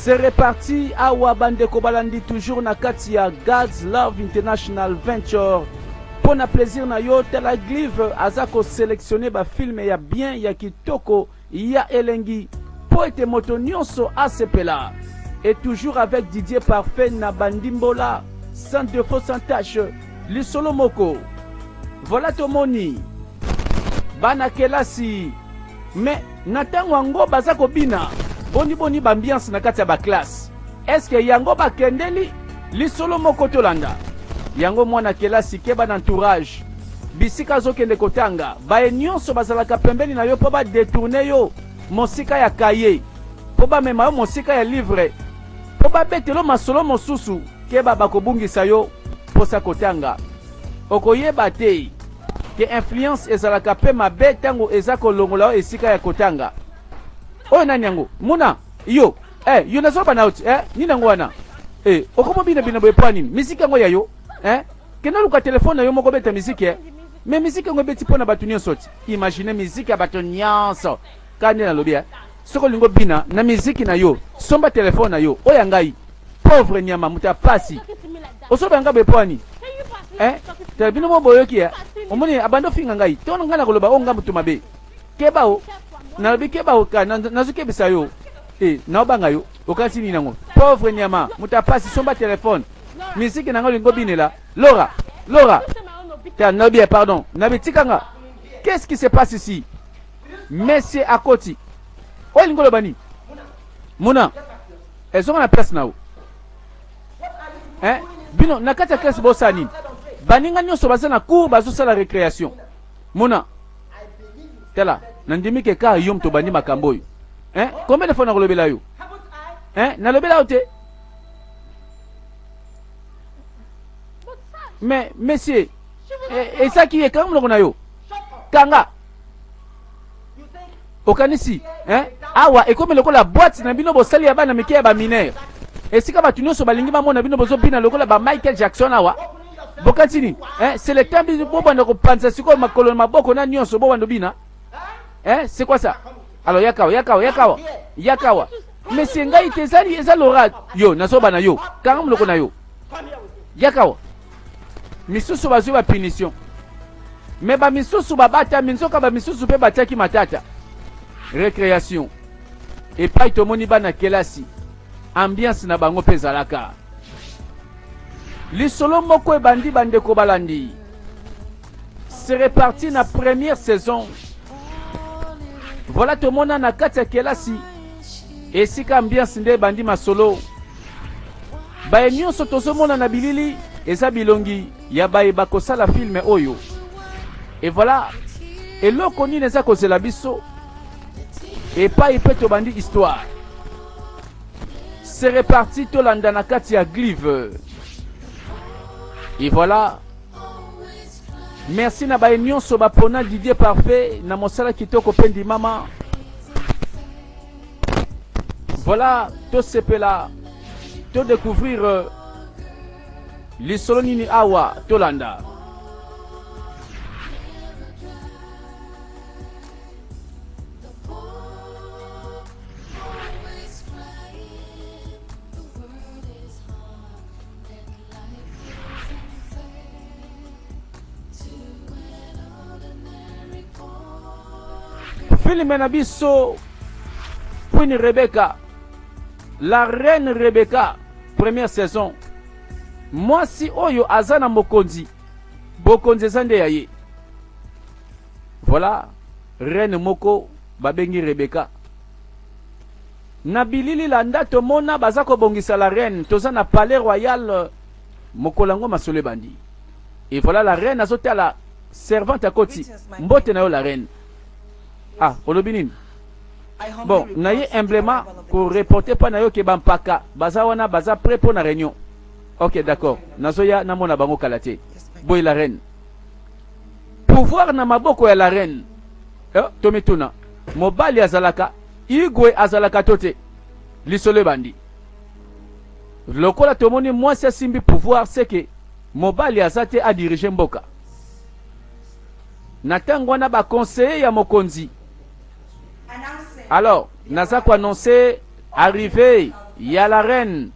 C'est reparti à Wabande Kobalandi, toujours na Katia God's Love International Venture. Pour na plaisir na yo, tel a glive, azako sélectionné ba film ya bien, ya kitoko, ya elengi. Pour être moto nyonso ACPLA. Et toujours avec Didier Parfait na Bandimbola, sans défaut, sans tâche, li solo moko. Voilà Tomoni. Bana kelasi. Mais natango ango bazako bina. Boni bambiance na kati ya ba classe. Est-ce que yango ba kendeli li solo moko tolanda? Yango mwana kelasi keba na entourage. Bisika zo kende kotanga. Ba nyonso bazalaka pembeni na yo po ba détourner yo. Mosika ya kaye. Po ba mema yo mosika ya livre. Po ba betelo masolo mosusu keba bakobungisa yo posa kotanga. Okoyeba te ke influence ezalaka pe mabe tango ezako longola esika ya kotanga. Oyo nani yango? Muna, yo, yo nazoba na out, nini yango wana? Okomo bina bwepa nini? Miziki yango ya yo, kena luka telefone na yo moko beta miziki, me miziki yango beti pona batu nyonso ti. Imagine miziki ya batu nyonso. Kani na lobi, soko lingo bina, na miziki na yo, somba telefone na yo, oya ngai, pauvre nyama, muta pasi. Osoba yanga bwepa nini? Telebino mo boyoki omoni abando finga ngai, tono ngana koloba onga mutu mabe. Keba o, na bikeba o ka nazuke bisa yo na obanga yo okati ni nango pauvre nyama mutapasi somba telefone musique nango lingo binela Laura ta nobie pardon na bitikanga. Qu'est-ce qui se passe ici? Monsieur Akoti o lingo lobani muna ezonga na place nao bino nakata classe bosani baninga nyonso baza na cours bazosala récréation muna tela nandimi ke ka yom to bani makambo yo combien de fois na kolobela yo na lobela ote mais monsieur et ça qui est quand même na yo kanga okanisi awa e comme lokola boîte na bino bosali ya bana mike ya ba mineur esika batu nyonso balingi bamona bino bozobina lokola ba Michael Jackson awa bokatini c'est le temps bo banda ko panza siko makolo maboko na nyonso bo bando bina. C'est quoi ça? Alors yakawa. Mais c'est ngai tezali eza Laura yo nasoba na yo. Kangam loko na yo. Yakawa. Misusu bazo ba punition. Mais ba misusu babata minzoka ba misusu pe bataki matata. Récréation. Et pas tomoni bana kelasi. Ambiance na bango pezalaka. Lisolo moko e bandi bandeko balandi. C'est reparti na première saison. Voilà tout le monde na kati ya kelasi. Esika ambiance nde bandi masolo. Baye nyonso tozomona na bilili eza bilongi ya baye bakosala filme oyo. Et voilà. Eloko nini eza kozela biso. Et pas ipeto bandi histoire. C'est reparti tolanda na kati ya glive. Et voilà. Merci na baye nyonso bapona Didier Parfait na mosala kitoko pendi mama. Voilà, to sepela to découvrir lisolo nini awa tolanda. Film na biso Queen Rebecca, la reine Rebecca, première saison. Moi si oyo azana mokonzi, bokonzi zande yaye. Voilà, reine moko babengi Rebecca. Na bilili la ndato mona bazako bongisa la reine, toza na palais royal mokolango masole bandi. Et voilà la reine azota la servante à côté. Mbote na yo la reine. Olobinin. Bon, naye embléma pour reporter pas na yo ke bampaka. Baza wana baza prêt pour la réunion. Ok, d'accord. Nazoya na mona bango kalate. Boy la reine. Pouvoir na maboko ya la reine. Tometuna. Mobali azalaka. Igwe azalaka tote. Lisole bandi. Lokola tomoni moi c'est simbi pouvoir c'est que mobali azate a diriger mboka. Natango na ba conseiller ya mokonzi. Alors, Nazako annoncé arrivée ya la reine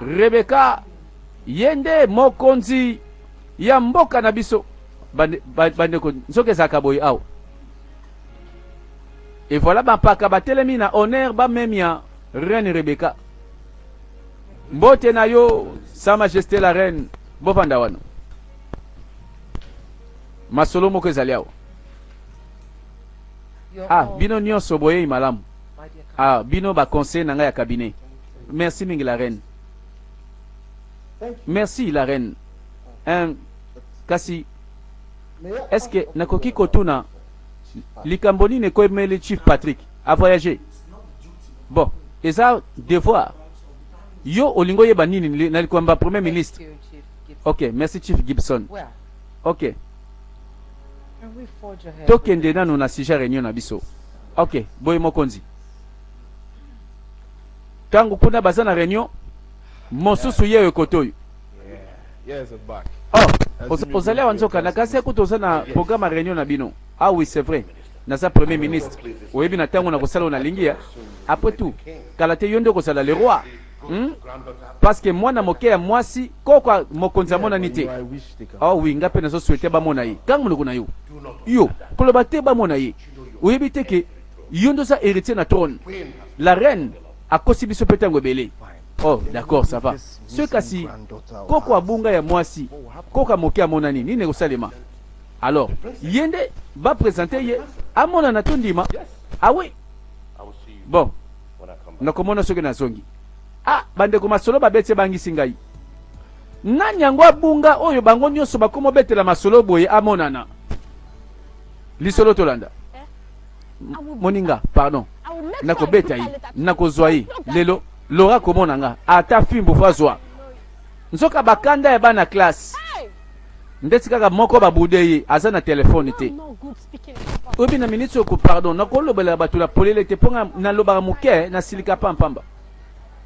Rebecca yende mokonzi ya mboka na biso bandeko nzoke ezalaka boye awa. Et voilà bampaka batelemi na honneur bamemia reine Rebecca. Mbote na yo sa majesté la reine bovanda wana. Masolo moko ezali awa. Ah, bino nyonso boye malamu. Ah, bino ba conseil na ngai ya cabinet. Merci mingi la reine. Merci la reine. Kasi est-ce que nakoki kotuna likambo nini ekoemeli Chief Patrick a voyager? Bon, eza devoir. Yo olingo yeba nini na likwamba premier ministre. Ok, merci Chief Gibson. Ok. Tokende nanu na sujet réunion na biso. Ok, boye mokonzi. Tangu kuna baza na réunion, mosusu ye ekotoyo. Yes, back. Oh, ozali wanzoka na kasi kutoza na programme à réunion na bino. Ah oui, c'est vrai. Nasa premier ministre. Oyebi na tango na kosala na lingia. Après tout, kalate yondo kosala le roi. Parce que moi na moke ya mwasi kokwa mokonzi amona nite. Oh oui, ngape na so souhaiter ba mona yi. Kangu muloko na yo. Yo, koloba te ba mona yi. Oyebi te ke yondo sa héritier na trône. La reine a kosi biso petango belé. Oh, d'accord, ça va. Ce kasi koko abunga ya mwasi, koko moke amona nini ne kosalema. Alors, yende va présenter ye amona na tondima. Ah oui. Bon. Nakomona soki na zongi. Ah, bande ko masolo ba bete bangi singai. Nani yango abunga oyo bango nyonso bakomo betela masolo boye amonana. Lisolo tolanda. Moninga, pardon. Nako beta yi, nako zwayi. Lelo Laura komona nga ata fimbo fazwa. Nzoka bakanda ya bana classe. Ndeti kaka moko babudeye aza na telefone te. Obi na ministre ko pardon nakolobela batu la polele te ponga na loba muke na silika pampamba.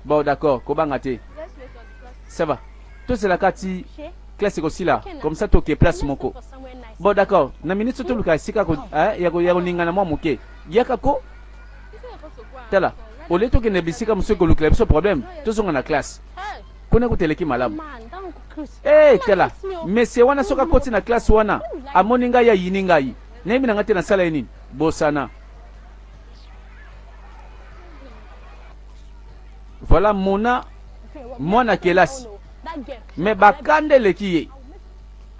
Bon d'accord, kobanga te. Ça va. Tout c'est la kati classe aussi là, comme ça toke place moko. Bon d'accord, na ministre to luka sika ko ya ko ninga na mwa muke. Yaka ko tala. Ole toke ne bisika muso ko luka biso problème. To zonga na classe. Kone ko teleki malamu. Eh tala. Monsieur wana soka koti na classe wana. Amoninga ya yininga yi. Nemi na ngate na sala nini? Bosana. Voilà mona mwana kelasi. Mais bakande lekiye.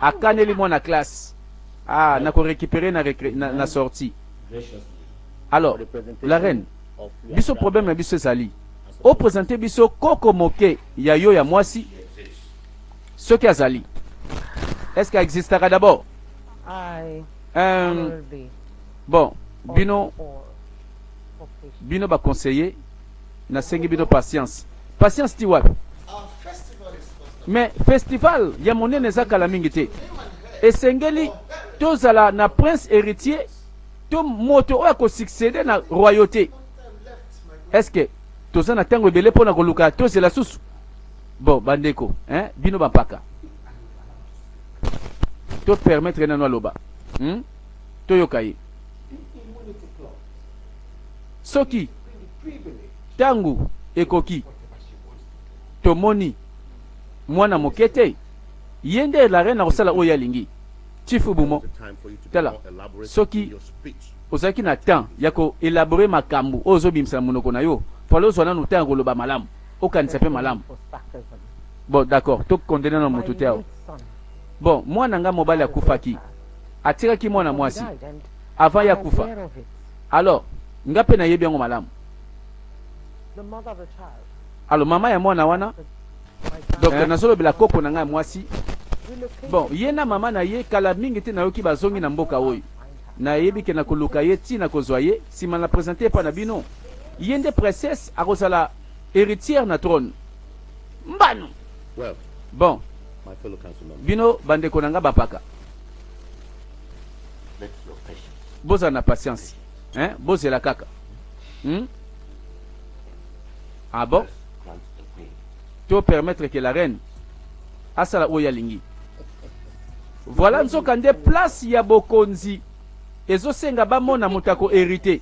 Akande li mwana classe. Ah, na ko récupérer na sortie. Alors, la reine, biso problème na biso sali. O présenter biso koko moke ya yo ya mwasi. Ce qui azali. Est-ce qu'il existera d'abord? Bon, bino ba conseiller na sengi bino patience. Patience ti wapi? Mais festival ya monene zaka la mingite. Esengeli tozala na prince héritier to moto oya ko succéder na royauté. Est-ce que toza na tango ebele pona koluka tozela susu? Bon, bandeko, hein, bino bampaka. To permettre na loba. To yokai. Soki tangu ekoki tomoni mwana mokete yende la reine akosala oya lingi chifu bumo tala soki ozaki na temps yako élaborer makambu ozo bimsa monoko na yo falo zona no tango loba malamu okanisa pe malamu. Bon d'accord, to condamner na moto te awo. Bon, mwana nga mobali akufaki atiraki mwana mwasi avant ya kufa. Alors nga pe na yebi yango malamu. Alors mama ya mwana wana donc nazolo bela koko na nga mwasi. Bon, yena mama na ye kala mingi te na yoki bazongi na mboka oyo. Na yebi ke na koluka ye ti na kozwa ye sima na présenter pa na bino. Yende princesse akozala héritière na trône. Mbano. Well, bon, my fellow councilman, bino bandeko na nga bapaka. let's your patience. Boza na patience. Hein? Boze la kaka. Ah bon? Grant the queen. Tu permettre que la reine asala oya lingi. Voilà nzoka nde place ya bokonzi. Ezo senga ba mona mutako hérité.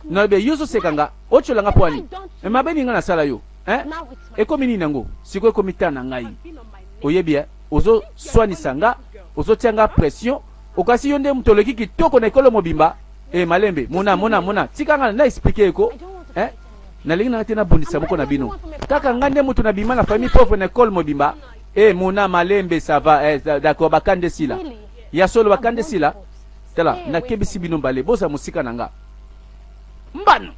Na be yuzo sekanga. Ocho langa pwani. E mabeni nga na sala yo. hein ekomi nini nango siko ekomi ta na ngai oyebi ozo swanisa nga ozo tianga pression okasi yo nde mutoloki kitoko na ekolo mobimba malembe mona tikanga na expliquer eko nalingi na tena bundisa moko na bino kaka ngande mutu na bima na famille pauvre na ekolo mobimba mona malembe ça va d'accord bakande sila ya solo bakande sila tala na kebisi bino mbale boza musika nanga mbano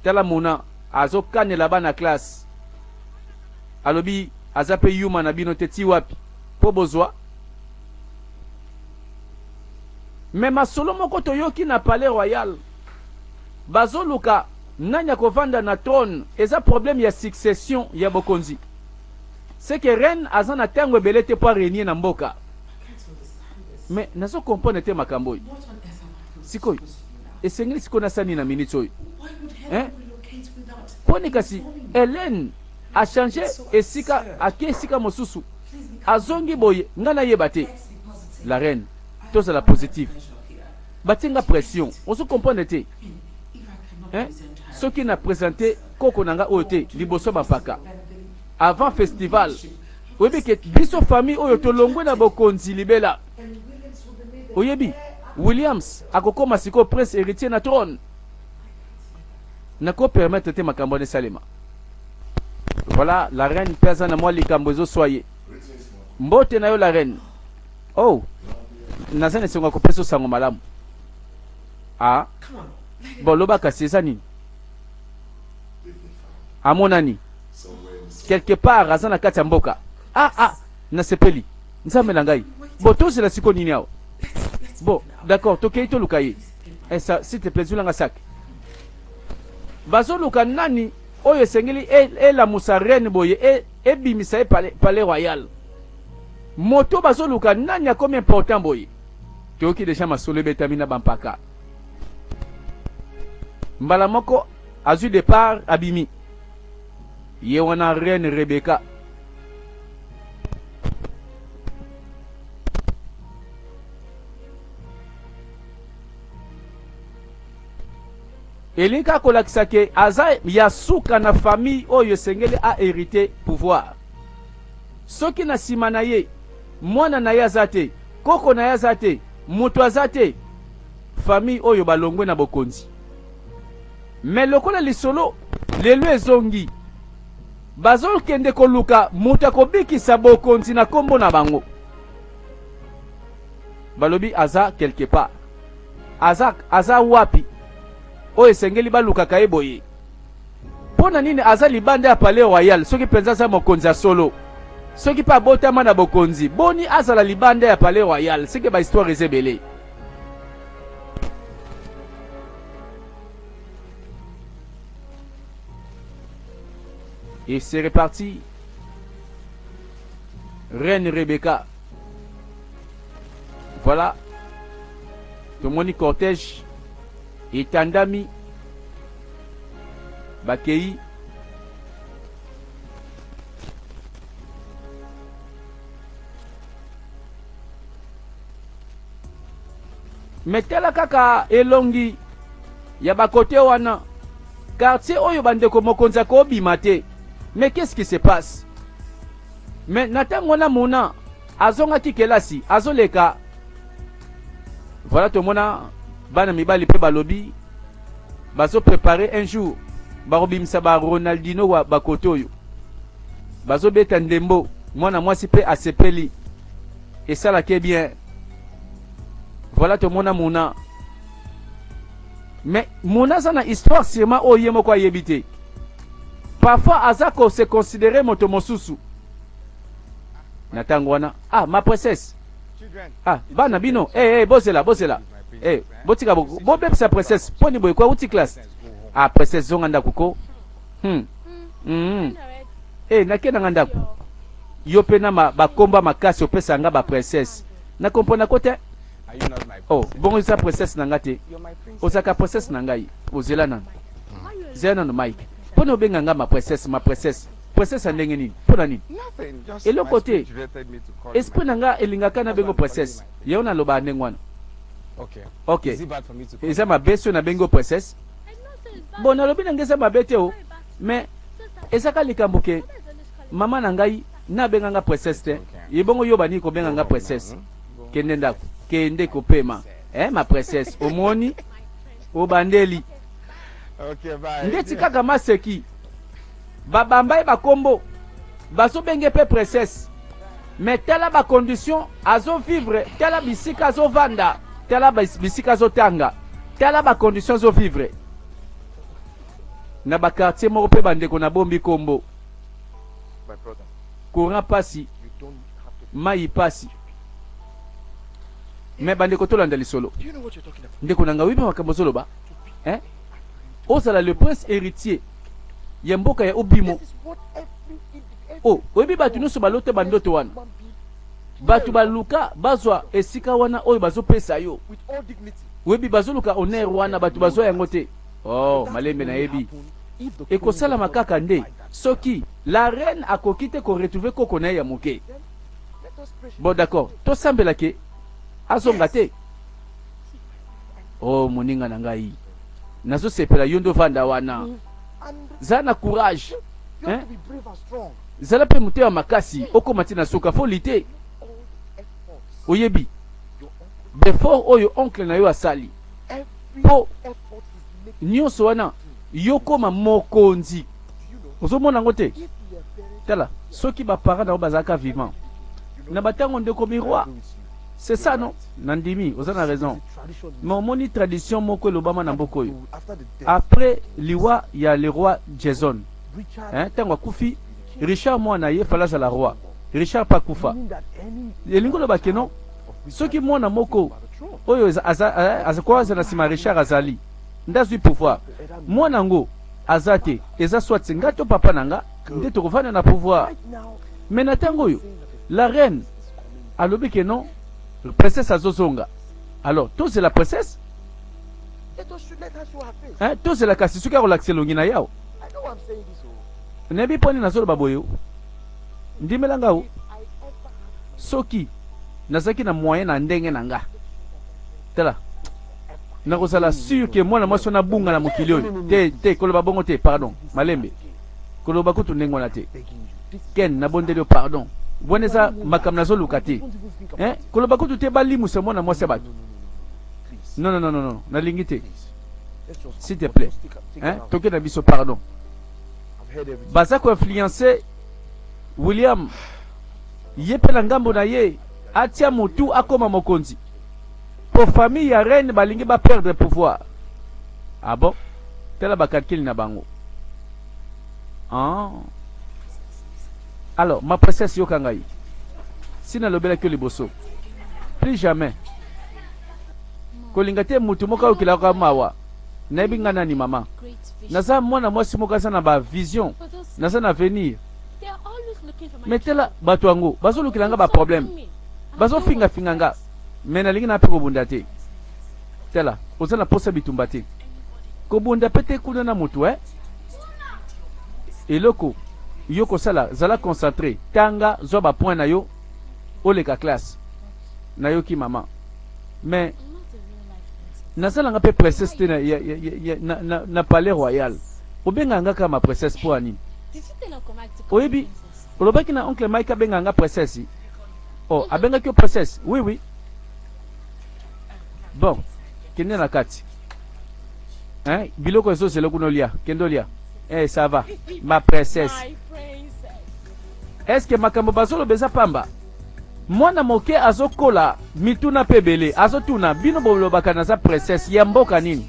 tala mona azo kanela bana classe alobi azape yuma na bino teti wapi po bozwa me masolo moko toyoki na palais royal bazoluka nanya kovanda na trône eza problème ya succession ya bokonzi c'est que reine aza na tango ebele te po arenie na mboka me nazo comprendre te makambo oyo sikoyo esengeli sikoyo nasani na minute oyo poni kasi Hélène a changé esika ake esika mosusu azongi boye nga nayeba te la reine tozala positive batinga pression ozo comprendre te soki na présenté koko nanga oyo te liboso bapaka avant festival oyebi ke biso famille oyo tolongwe na bokonzi libela oyebi Williams akokoma siko prince héritier na trône nako permettre te makambo ne salema. Voilà la reine pesa na mwa likambo ezo soye mbote na yo la reine oh nazane senga ko peso sango malamu bon loba kasi eza nini amonani quelque part azana kati ya mboka nasepeli nzambe na ngai bon tozela siko nini awa bon d'accord tokei toluka ye ça s'il te plaît zulanga sak bazoluka nani oyo esengeli elamusa reine boye ebimisa ye palais royal moto bazoluka nani akomi important boye toyoki deja masolo ebetami na bampaka mbala moko azwi départ abimi ye wana reine Rebecca elinka kolakisa ke aza ya suka na famille oyo esengeli a hérité pouvoir soki na nsima na ye mwana na ye aza te koko na ye aza te moto aza te famille oyo balongwe na bokonzi me lokola lisolo lelo ezongi bazokende koluka moto akobikisa bokonzi na kombo na bango balobi aza quelque part aza wapi oyo esengeli balukaka ye boye mpo na nini aza libanda ya palais royal soki mpenza aza mokonzi ya solo soki mpe abotama na bokonzi boni azala libanda ya palais royal seke bahistoire eza ebele et c'est reparti reine Rebecca voilà tomoni cortège etandami bakei metela kaka elongi ya bakote wana quartier oyo bandeko mokonzi akobima te. Mais qu'est-ce qui se passe? Mais natango na mona azongaki kelasi azoleka. Voilà tout mona bana mibali pe balobi bazo préparer un jour barobimisa ba Ronaldinho wa bakotoyo bazo beta ndembo mwana mwasi pe asepeli et ça là qui est bien. Voilà tout mona mona. Mais mona sana histoire sema oyemo kwa yebite. Parfois azako se considérer moto mosusu. Natango wana ma princesse. Bana bino bosela botika bobe sa princesse poni boy kwa uti classe. Princesse zonganda kuko. Nakena nganda ku. Yo pena bakomba makasi opesa nga ba princesse. Na kompona kote? Bon sa princesse nangate. Osaka princesse nangai. Ozela nan. Zena no Mike. Pono benga nga ma princesse. Princesse ndenge nini? Pona nini? Et le côté esprit nanga elingaka na bengo princesse. Yeona loba ndengwana. Okay. Is that my best na bengo princesse? Bon na lobi ngeza mabete o. mais ezaka likambo ke mama na ngai na benganga princesse te yebongo yo bani ko benganga princesse kende ndako kende kopema ma princesse omoni obandeli Okay, bye. ndeti kaka maseki babamba ba kombo baso benge pe princesse mais tala ba condition azo vivre tala bisika azo vanda tala bisika azo tanga tala ba condition azo vivre na ba quartier moko pe bande ko na bombi kombo My brother, courant pasi you don't have to. mai pasi mais bande ko tolanda lisolo Do you know what you're talking about? ndeko nanga wipe makambo solo ba ozala le prince héritier ya mboka ya obimo This is what every oh oyebi bato nyonso balote bandoto wana human being bato baluka bazwa esika wana oyo bazopesa yo with all dignity. oyebi bazoluka honneur wana bato bazwa yango te oh malembe nayebi ekosalama kaka nde soki la reine akoki te koretrouve koko na ye ya moke Let us pray. bon d'accord tosambela ke azonga te oh moninga na ngai nazosepela yo ndo vanda wana And zala na courage you have to be brave and strong. zala mpe motema makasi okoma ti na suka fo lite All efforts. oyebi Your uncle, befort oyo oncle na yo asali every po effort is making. nyonso wana yo koma mokonzi Do you know? ozomona yango te If your parents tala soki baparent na yo bazalaka vivant na batango ndeko miroir agree with you, c'est ça non nandimi oza na raison the tradition mais omoni tradition moko elobama na mboka oyo after the death, après liwa ya le roi Jason Richard ntango akufi richard mwana ye fala azala roi richard pa kufa meaning that any elingi olobake non of Richard soki mwana moko by the throne. oyo azakoka aza na nsima richard azali nde azwi pouvoir mwana yango aza te eza swati nga to papa na nga nde tokovanda na pouvoir Right now, me na ntango oyo saying that la reine is coming. alobi ke non princesse azozonga alors tozela princesse Let her show her face. tozela kasi soki akolakisa elongi na yao I know I'm saying this. Oh. nayebi mponi nazoloba boye o ndimelanga o If I ever have soki nazalaki na moyen na ndenge na nga tala nakozala sur ke mwana mwasi wana bunga na mokili oyo te koloba bongo te pardon malembe koloba kutu ndenge wana te begging you, this ken nabondeli yo pardon wana eza makambo nazoluka te don't even think about it. koloba kutu te balimusa mwana mwasi ya bato Please, non non non non nalingi te please. Let's just s'il te come. plaît Just take it out. toke na biso pardon I've heard everything. baza koinfluence william ye mpe na ngambo na ye atia motu akoma mokonzi po famille ya reine balingi baperdre pouvoir ah bon tala bakalkili na bango alors ma princesse yoka ngai si nalobelaki yo liboso plus jamais kolinga te mutu moko ayokilaka mawa nayebi nga nani mama naza mwana mwasi moko aza na bavision naza na avenir mais tala bato yango bazolukila nga baproblème bazofingafinga nga me nalingi na mpe kobunda te tala oza na posa bitumba te kobunda mpe te kuna na motu eloko yo kosala zala concentré tanga zwa bapoint na yo oleka classe nayoki mama mais nazalanga mpe princesse te na palais royal obenganga nga kaka ma princesse mpo ani oyebi olobaki na oncle mike abenganga nga princesse oh abengaki yo princesse oui oui bon kende na kati biloko ezozela kuna olia kende olia ça va ma princesse est-ce que makambo bazoloba eza pamba mwana moke azokola mituna mpe ebele azotuna bino bolobaka naza princesse ya mboka nini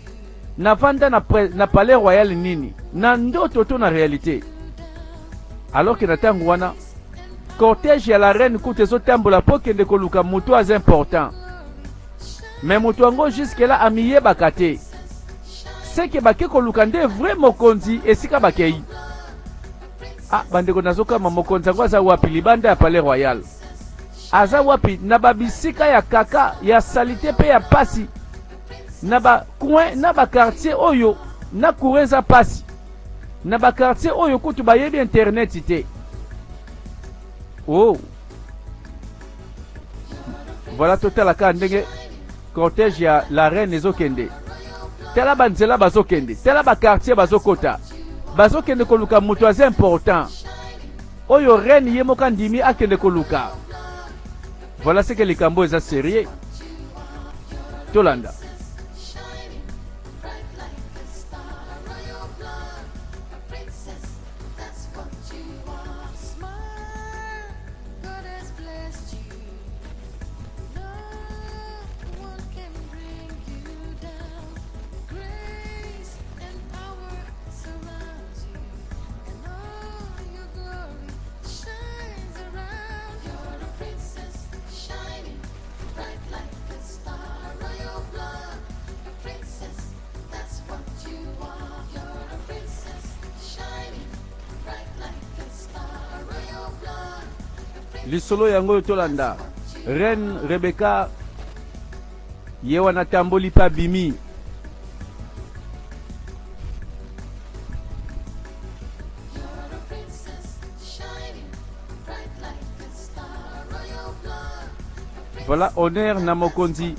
navanda na palais royal nini na ndoto to na réalité alors que na ntango wana cortège ya la reine kutu ezotambola mpo kende koluka moto aza important me moto yango jusque là amiyebaka te seke bake koluka nde vrai mokonzi esika bakei bandeko nazokama mokonzi yango aza wapi libanda ya palais royal aza wapi na babisika ya kaka ya salite mpe ya pasi na bacoin na bakartier oyo na courant eza pasi na bakartier oyo kutu bayebi internet te oh voilà totalaka ndenge cortège ya la reine ezokende tala banzela bazokende tala bakartier bazokota bazokende koluka moto aza important oyo reine ye moko andimi akende koluka. Voilà ce que likambo eza sérieux. Tolanda. Lisolo yango tolanda. Reine Rebecca yewana tamboli pa bimi. Voilà honneur na mokonzi.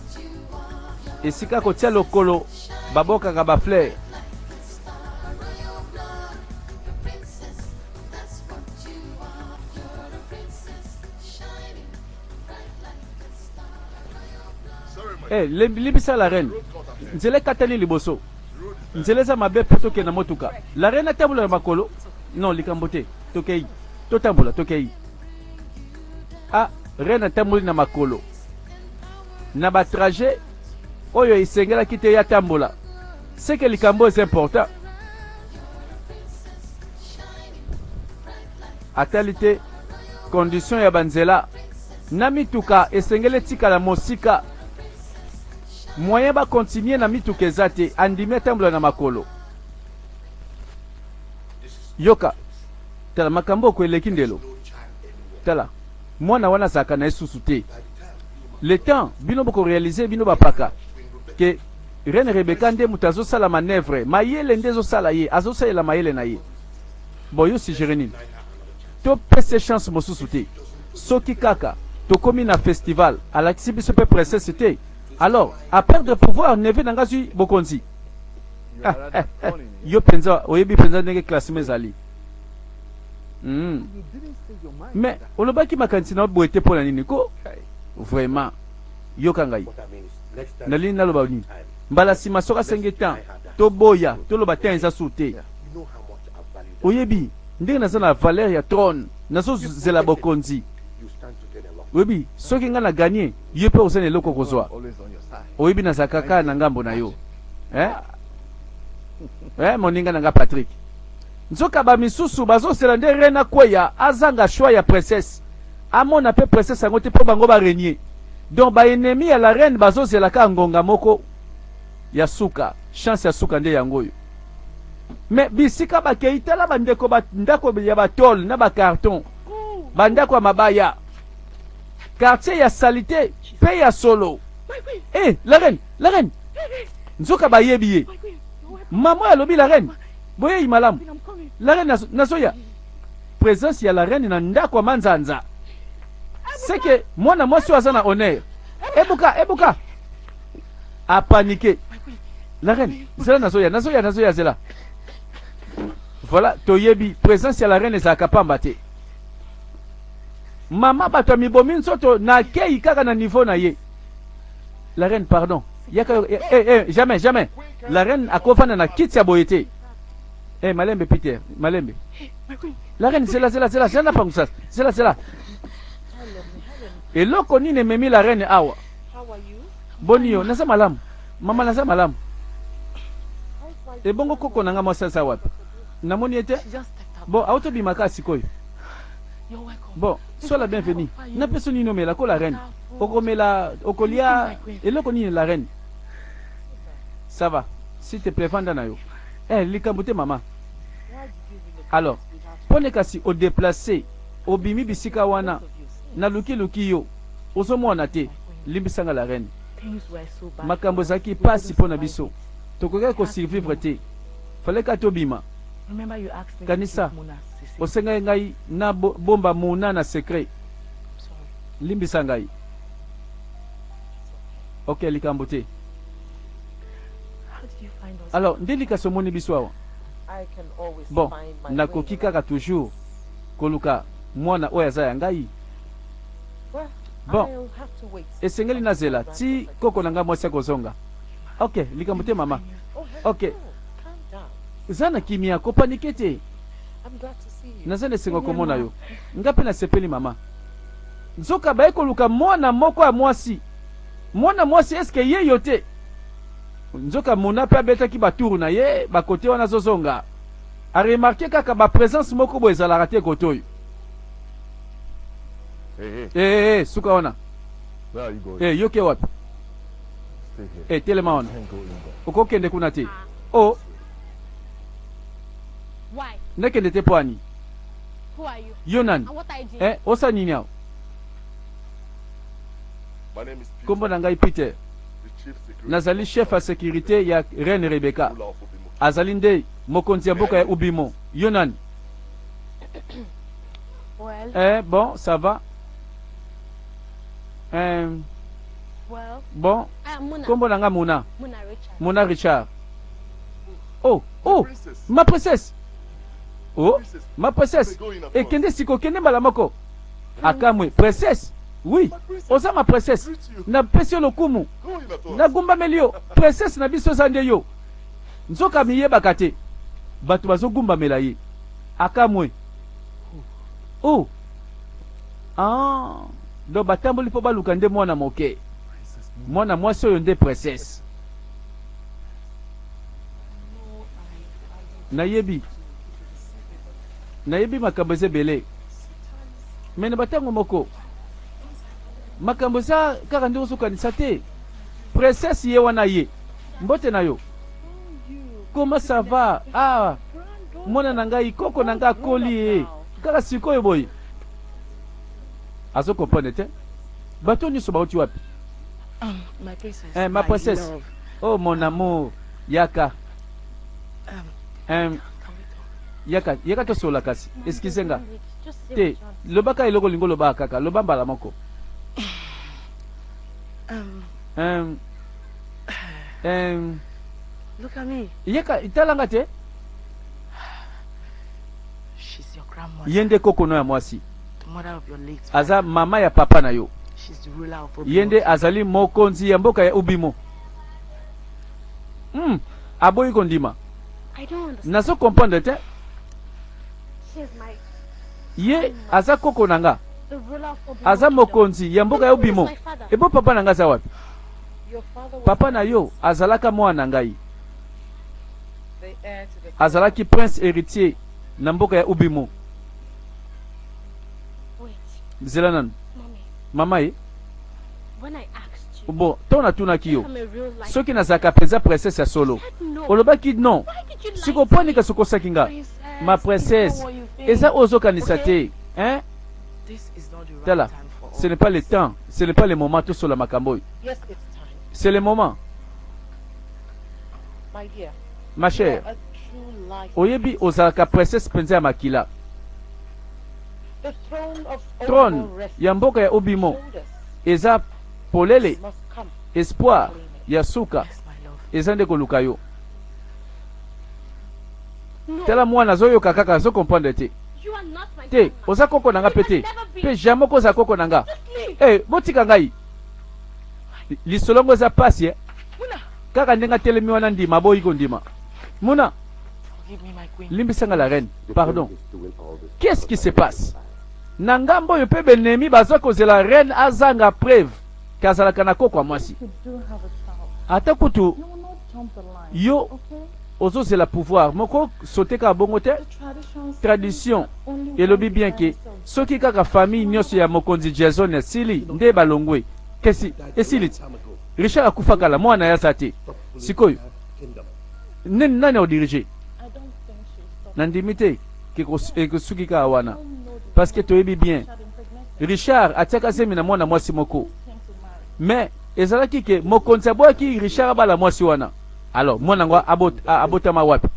Esika kotia lokolo baboka ka ba fleur. Eh, libisa la reine. Nzele katani liboso. Nzele za mabe poto ke na motuka. La reine atambola makolo. Non, likambote. Tokei. Totambola, tokei. Ah, reine atamboli na makolo. Na ba trajet oyo isengela kite ya tambola. C'est que likambo est important. Atalite condition ya banzela. Na mituka esengele tika la mosika. Moyen ba continuer na mituka ezate andimi atambola na makolo. Yoka. Tala makambo ko eleki ndelo. Tala. Mwana wana zaka na esusu te. Le temps bino boko réaliser bino bapaka que Reine Rebecca nde mutazo sala manœuvre mayele ndezo sala ye azo sala mayele na ye. Boyo si jerenine. To pese chance mosusu te. Soki kaka to komi na festival ala kisi biso pe princesse te. Alors, à perdre pouvoir neve nanga zui bokonzi. Yo penza oyebi penza ndenge classement ezali. Mais olobaki makanisi na boete pona nini ko? Vraiment. Yoka ngai. Nali naloba nini? Mbala sima soka sengetan. To boya, to loba tenza sute. Oyebi, ndenge naza na valeur ya trône, nazo zela bokonzi. Oyebi, soki nga na gagner, yo pe osene loko kozwa. Oyebi na zakaka na ngambo na yo. Moninga nanga Patrick. Nzoka ba misusu bazo sela nde reine kweya azanga choix ya princesse. Amona pe princesse angote po bango ba renier. Donc ba ennemi ya la reine bazo sela ka ngonga moko ya suka, chance ya suka nde yango yo. Mais bisika ba keitala bandeko ba ndako ya ba tol na ba carton. Bandako mabaya. Quartier ya salité, pe ya solo. Eh, la reine, la reine. Nzoka ba yebiye. Maman ya lobi la reine. Boye imalam. La reine nasoya. Présence ya la reine na ndako manzanza. C'est que mwana mwasi wazana honneur. Ebuka. A paniqué. La reine, zela nasoya zela. Voilà, toyebi présence ya la reine ezaka pamba te. Maman bato mibomi nsoto na kei kaka na niveau na ye. La reine, pardon. Yaka jamais. La reine akofana na kiti ya boyete. Malembe Peter, malembe. La reine, zela, jana pangusas. Zela. Et loko nini memi la reine awa. Bonio, nasa malam. Mama nasa malam. Et bongo koko nanga mo sasa wapi. Namoni ete. Bon, auto bimaka sikoyo. Bon, sois la bienvenue. Na personne ni nommé la ko la reine. Okomela, okolia, et loko nini la reine. Ça va. S'il te plaît, vanda na yo. Likambote maman. Alors, pone kasi au déplacé, au bimi bisika wana, na luki yo, oso mwana te, limbisanga la reine. Makambo zaki pasi pona biso. Tokoka ko survivre te. Fallait ka to bima. Kanisa, osenga ngai na bomba muna na secret. Limbisanga ngai. Ok, likambote. Alors, ndeli ka somoni biso awa. I can always bon find my nakoki way kaka toujours koluka mwana oyo aza ya ngai Well, Bon. I'll have to wait. esengeli nazela ti koko na ngai mwasi akozonga ok likambo te mama Oh, hello. Okay. Calm down. eza na kimia kopanike te I'm glad to see you. naza na esengo komona yo nga mpe nasepeli mama nzoka baye koluka mwana moko ya mwasi mwana mwasi eske ye yo te nzoka mona mpe abetaki baturu na ye bakote wana azozonga aremarke kaka baprésence moko boye ezalaka te kote oyo Hey, suka wana where are you going? yo ke wapi Stay here. telema wana Can't go in there. okokende kuna te o Why? nekende te po ani Who are you? yo nani And what are you doing? osa nini awo My name is Peter, kombo na ngai peter the chief security nazali chef ya sécurité ya reine rebeka ruler of Obimo. azali nde mokonzi ya mboka ya ubimo yo nani Well, bon ça va well, bon I am Muna. kombo na nga muna Muna Richard. muna richard oh Princess, ma princesse oh princess, ma princesse go in at once. ekende siko kende mbala moko akamwe princesse oui My princess, oza ma princesse greet you. napesi yo lokumu Go in at once. nagumbameli yo princesse na biso eza nde yo nzoka miyebaka te bato bazogumbamela ye akamwe oh donc batamboli mpo baluka nde mwana moke mwana mwasi oyo nde princesse nayebi makambo eza ebele me na batango moko makambo eza kaka nde ozokanisa te princesse ye wana ye mbote na yo comment ça va mwana na ngai koko na ngai akoli ye kaka sikoyo boye azokomprendre te bato nyonso bauti wapi My princess. ma princesse love. oh mon amour yaka Can we talk? yaka tosola kasi excuse nga Just say te what you want. lobaka eloko lingo lobaka kaka loba mbala moko Look at me. yaka italanga te She's your grandmother, ye nde koko no ya mwasi the mother of your late aza father. mama ya papa na yo She's the ruler of ye nde Obimo. azali mokonzi ya mboka ya ubimo aboyi kondima I don't understand. nazo comprendre te She's my ye aza koko na nga the ruler of Obimo aza Kingdom. mokonzi ya mboka ya ubimo My father. ebo papa na nga aza wapi Your father was papa na yo azalaka mwana na ngai the heir to the azalaki prince héritier na mboka ya ubimo Wait, zela nanu mommy. mama ye When I asked you, bon ntango natunaki yo I'm a real life. soki nazalaka mpenza princesse ya solo No. olobaki non Why did you lie? sikoponika sokosaki nga Princess, ma it's princesse not what you think. eza oyo ozokanisa Okay. te hein This is not the right tala time for ce us. n'est pas le temps ce n'est pas le moment tosola makambo oyo Yes, it's time. c'est le moment My dear, ma you're chère a true life. oyebi ozalaka princesse mpenza ya makila The throne of trône Obimo rests ya mboka ya obimo shoulders. eza polele Must come. espoir ya suka Yes, my love. eza nde koluka yo No, tala mwana azoyoka kaka azokomprendre te you are not my te grandma. oza koko na nga mpe te You can never be. mpe jamai okozala koko na nga Leave. botika ngai lisolongo eza pasi Muna, kaka ndenge atelemi wana ndima aboyi kondima muna forgive me, my queen. limbisanga la reine The pardon prince is doing all this Qu'est-ce qui se passe? by na ngambo oyo mpe benemi bazwa kozela reine azanga preuve ke azalaka na koko ya mwasi You do have a child. ata kutu You will not jump the line. yo Okay? ozozela pouvoir moko sote kaka bongo te The tradition tradition only elobi one bien ke parents of soki kaka famille nyonso ya mokonzi jason esili nde balongwe kesi esili ti richard akufa kala mwana ya aza te sikoyo nani aodirige I don't think she'll stop. nandimi te ekosuki kaka wana I don't know the parce que toyebi bien child impregnated richard atiaka zemi na mwana mwasi moko came to marry. mais ezalaki ke mokonzi aboyaki richard abala mwasi wana alors mwana yango abotama wapi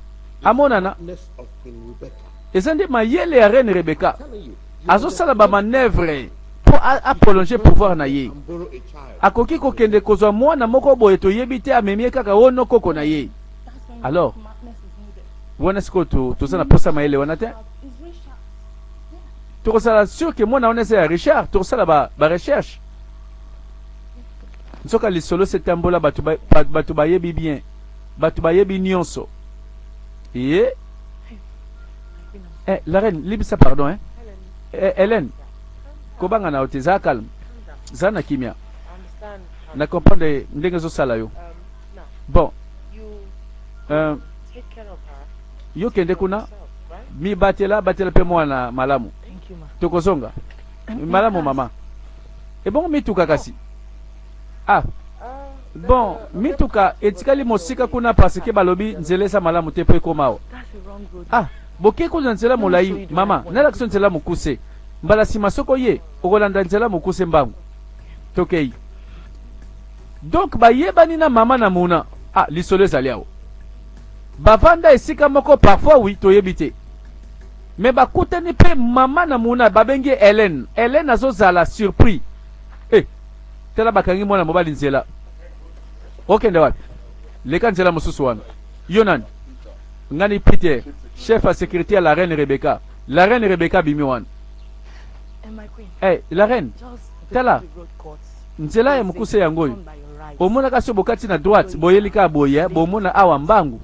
amonana of Queen Rebecca. eza nde mayele ya reine rebeka Telling you, azosala bamanevre mpo aprolonge pouvoir na ye and borrow a child. akoki kokende kozwa mwana moko boye toyebi te amemi ye kaka wono koko na ye That's when Alors, madness is needed. wana siko toza na posa mayele wana te Is Richard. tokosala sûr que mwana wana eza ya Richard tokosala ba recherche nsoka lisolo setambola bato bayebi bien bato bayebi nyonso ye la reine libisa pardon hein Hélène kobanga na ote za calme za na kimia Understand? na comprendre ndenge ezosala yo Now, bon you take care of her yo kende kuna yourself, right? mi batela pe mwana malamu Thank you, ma. tokozonga malamu mama ebongo mituka kasi ah bon mituka etikali mosika kuna parce que balobi nzela eza malamu te po ekoma awa That's the wrong road. ah boke kozwa nzela molai mama nalakisa nzela mokuse mbala nsima soko ye okolanda nzela mokuse mbangu tokei donc bayebani na mama na muna ah lisolo ezali awa bavanda esika moko parfois oui toyebi te me bakutani mpe mama na muna babengi Hélène azozala surpris tala bakangi mwana mobali nzela okende wapi leka nzela mosusu wana yo nani ngani Peter chef ya sécurité ya la reine Rebecca bimi wana And my queen, la reine just Tala. the road courts. nzela ya mokuse yango oyo Turn by your right. omonaka so bokati na droite boyelika boye bomona awa mbangu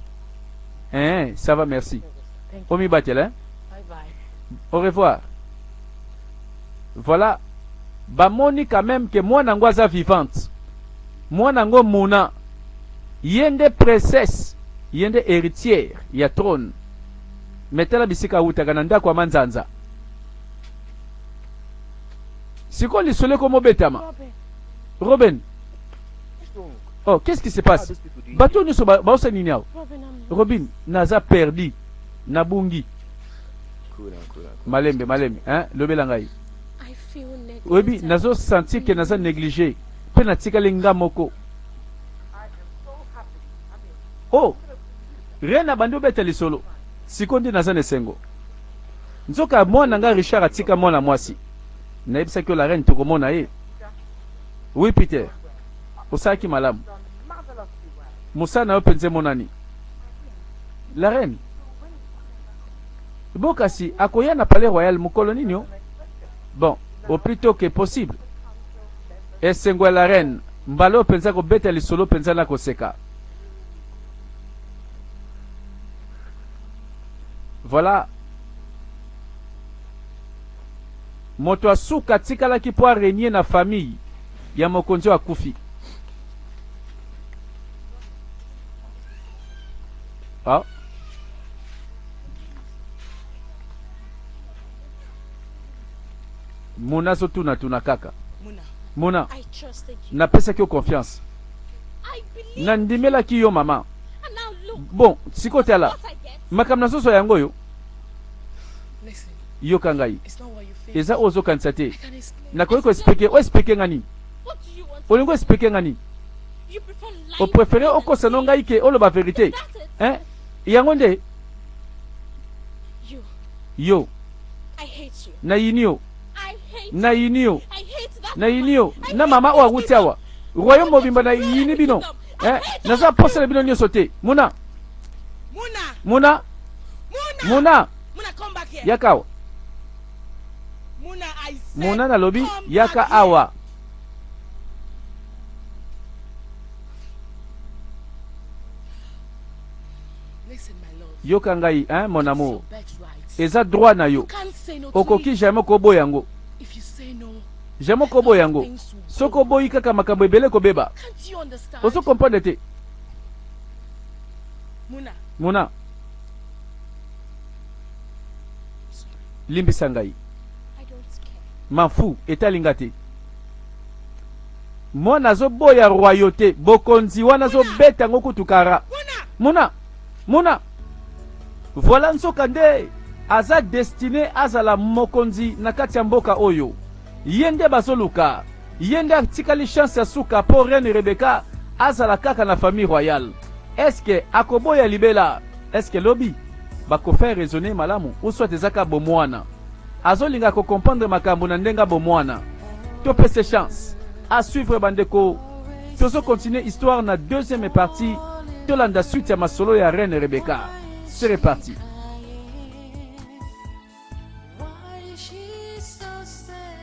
ça va merci Thank you. omibatela Bye bye. au revoir voilà bamoni quand même que mwana ngo aza vivante mwana ngo muna yende princesse yende héritière ya trône metala bisika awutaka na ndako ya manzanza siko lisolo ekomobetama Robin oh qu'est-ce qui se passe bato nyonso baosa nini awa Robin, I'm Robin naza perdi nabungi Cool down. malembe hein lobela ngai I feel oyebi neglected. nazo sentir ke naza négligé mpe natikali nga moko oh rien na bandi obeta lisolo siko ndi naza na esengo nzoka mwana nga Richard atika mwana mwasi nayebisaki yo la reine tokomona ye oui Peter osalaki malamu mosala na yo mpenza emonani la reine bo kasi akoya na palais royal mokolo nini yo bon au plus tôt que possible esengo ya la reine mbala oyo mpenza kobeta lisolo mpenza na koseka voilà moto asuka atikalaki mpo arenie na famille ya mokonzi oyo akufi ah. muna azotuna kaka muna I trusted you. napesaki yo confiance I believe. nandimelaki yo mama And now look bon sikotala what I get. makambo nazoso yango oyo Listen, yoka ngai it's not what you feel. eza oyo ozokanisa te I can explain. nakoki koexplike oexplike nga nini What do you want? olingi oexplike nga nini You prefer lying. opréféré than okosa no saying- ngai ke oloba vérité Is that it? hein yango nde You. yo I hate you. nayini yo I hate nayini yo I hate that nayini yo woman. I na hate mama oyo those awuti people. awa royaume mobimba nayini bino naza posala bino nyonso te muna Muna, muna come back here. yaka awa Muna, I said, muna nalobi come yaka back here. awa Listen, my love. yoka ngai hein mon It's amour your birthright. eza droit na You yo can't say no to me. okoki jamais koboya yango If you say no, jamais koboya yango things will soki go. oboyi kaka makambo ebele kobeba Can't you understand? ozo comprendre te Muna, muna limbisa ngai I don't care. mafu etalinga te mwana azoboya royauté bokonzi wana azobeta yango kutukara muna voilà nzoka nde aza destiné azala mokonzi na kati ya mboka oyo ye nde bazoluka ye nde atikali chance ya suka mpo reine Rebecca azala kaka na famille royale eske akoboya libela eske lobi bakofaire raisonner malamu ou soit ezaka bomwana azolinga kokomprendre makambo na ndenge bomwana topese chance à suivre bandeko tozo continuer histoire na deuxième partie tolanda suite ya masolo ya reine Rebecca C'est reparti. Why is she so sad?